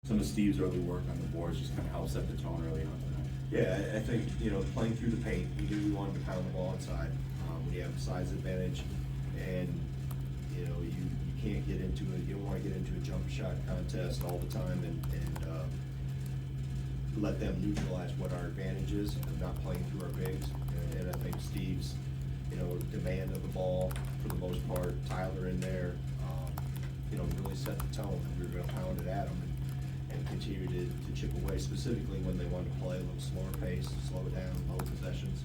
some of Steve's early work on the boards just kind of helped set the tone early on tonight. Yeah, I think, playing through the paint, we knew we wanted to pound the ball inside. We have a size advantage, and, you can't get into it, you don't wanna get into a jump shot contest all the time and let them neutralize what our advantage is of not playing through our bigs. And I think Steve's, demand of the ball for the most part, Tyler in there, really set the tone that we were gonna pound it at them and continue to chip away, specifically when they wanted to play a little slower pace, slow it down, low possessions.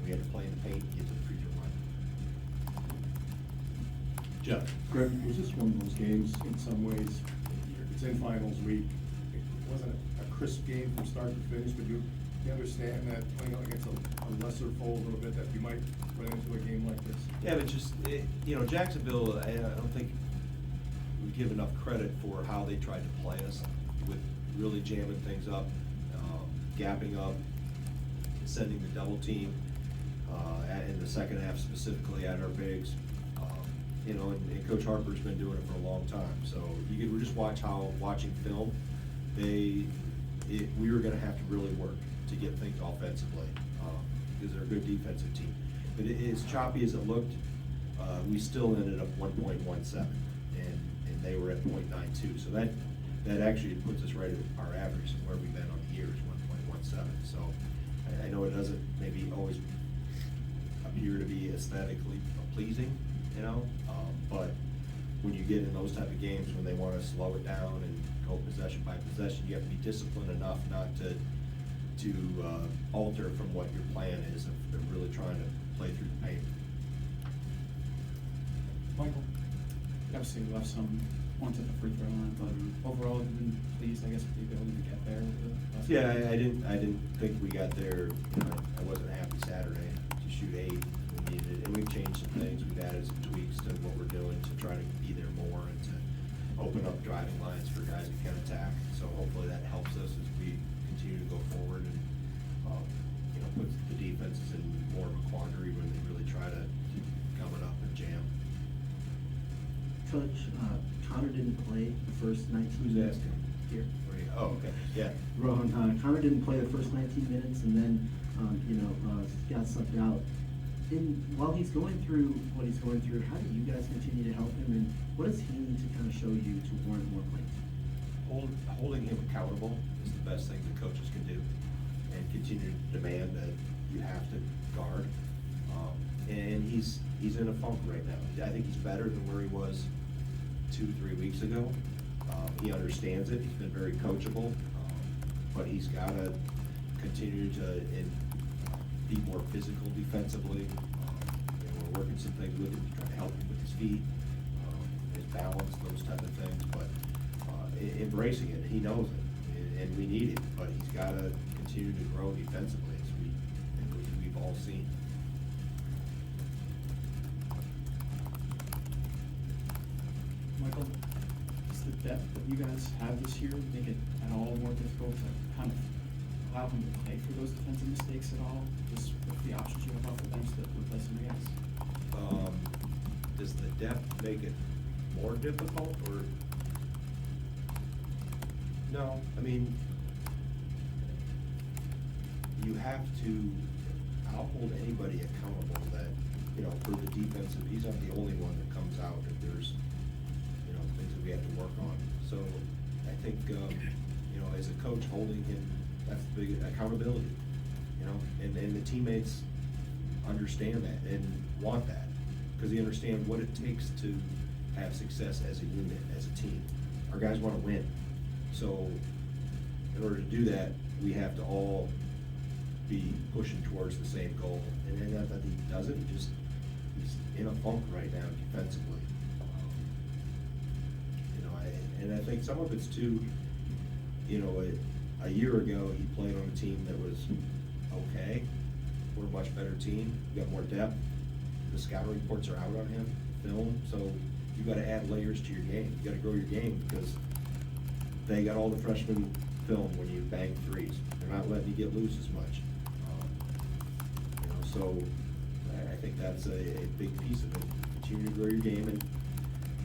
We had to play in the paint, get to the free throw line. Jeff? Greg, was this one of those games in some ways, it's in finals week, it wasn't a crisp game from start to finish, but you understand that playing against a lesser foe a little bit, that you might run into a game like this? Yeah, but just, Jacksonville, I don't think we give enough credit for how they tried to play us with really jamming things up, gapping up, sending the double team, in the second half specifically at our bigs. And Coach Harper's been doing it for a long time, so you could just watching film, we were gonna have to really work to get things offensively, because they're a good defensive team. But as choppy as it looked, we still ended up 1.17, and they were at 0.92. So that actually puts us right at our average of where we've been on the year is 1.17. So I know it doesn't maybe always appear to be aesthetically pleasing, but when you get in those type of games when they want to slow it down and go possession by possession, you have to be disciplined enough not to alter from what your plan is if they're really trying to play through the paint. Michael, obviously we left some points at the free throw line, but overall you've been pleased, I guess, with the ability to get there. Yeah, I didn't think we got there. I wasn't happy Saturday to shoot 8. We needed it, and we've changed some things. We've added some tweaks to what we're doing to try to be there more and to open up driving lines for guys who can attack. So hopefully that helps us as we continue to go forward and puts the defenses in more of a quandary when they really try to keep coming up and jam. Coach, Connor didn't play the first 19 Who's minutes. asking? Here. Oh, okay, yeah. Rohan, Connor didn't play the first 19 minutes and then, got subbed out. While he's going through what he's going through, how do you guys continue to help him, and what does he need to kind of show you to warrant more playing? Holding him accountable is the best thing the coaches can do, and continue to demand that you have to guard. And he's in a funk right now. I think he's better than where he was 2-3 weeks ago. He understands it. He's been very coachable, but he's got to continue to be more physical defensively. We're working some things with him to try to help him with his feet, his balance, those type of things. But embracing it, he knows it, and we need it. But he's got to continue to grow defensively, as we've all seen. Michael, does the depth that you guys have this year make it at all more difficult to kind of allow him to play for those defensive mistakes at all, just with the options you have off the bench that replace him, I guess? Does the depth make it more difficult, or? No, I mean, you have to, I'll hold anybody accountable that, for the defensive, he's not the only one that comes out if there's, things that we have to work on. So I think, as a coach, holding him, that's the big accountability, and the teammates understand that and want that, because they understand what it takes to have success as a unit, as a team. Our guys want to win. So in order to do that, we have to all be pushing towards the same goal. And not that he doesn't, he's in a funk right now defensively. And I think some of it's too, a year ago he played on a team that was okay. We're a much better team. We got more depth. The scouting reports are out on him, film. So you got to add layers to your game. You got to grow your game, because they got all the freshman film when you bang threes. They're not letting you get loose as much. So I think that's a big piece of it. Continue to grow your game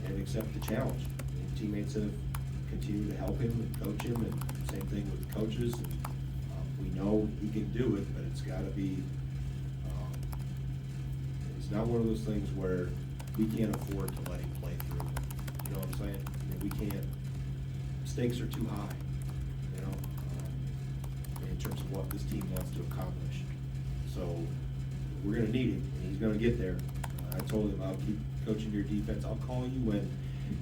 and accept the challenge. And teammates have continue to help him and coach him, and same thing with coaches. And, we know he can do it, but it's gotta be, it's not one of those things where we can't afford to let him play through. You know what I'm saying? I mean, we can't, stakes are too high, you know, in terms of what this team wants to accomplish. So, we're gonna need him, and he's gonna get there. I told him, I'll keep coaching your defense. I'll call you when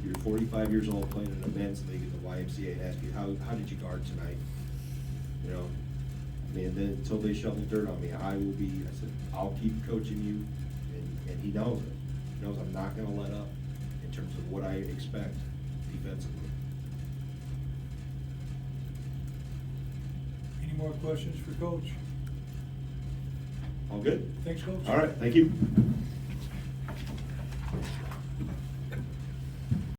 you're 45 years old playing in a men's league in the YMCA and ask you, how did you guard tonight? You know, I mean, then until they shovel dirt on me, I said, I'll keep coaching you, and he knows it. He knows I'm not gonna let up in terms of what I expect defensively. Any more questions for Coach? All good? Thanks, Coach. All right, thank you.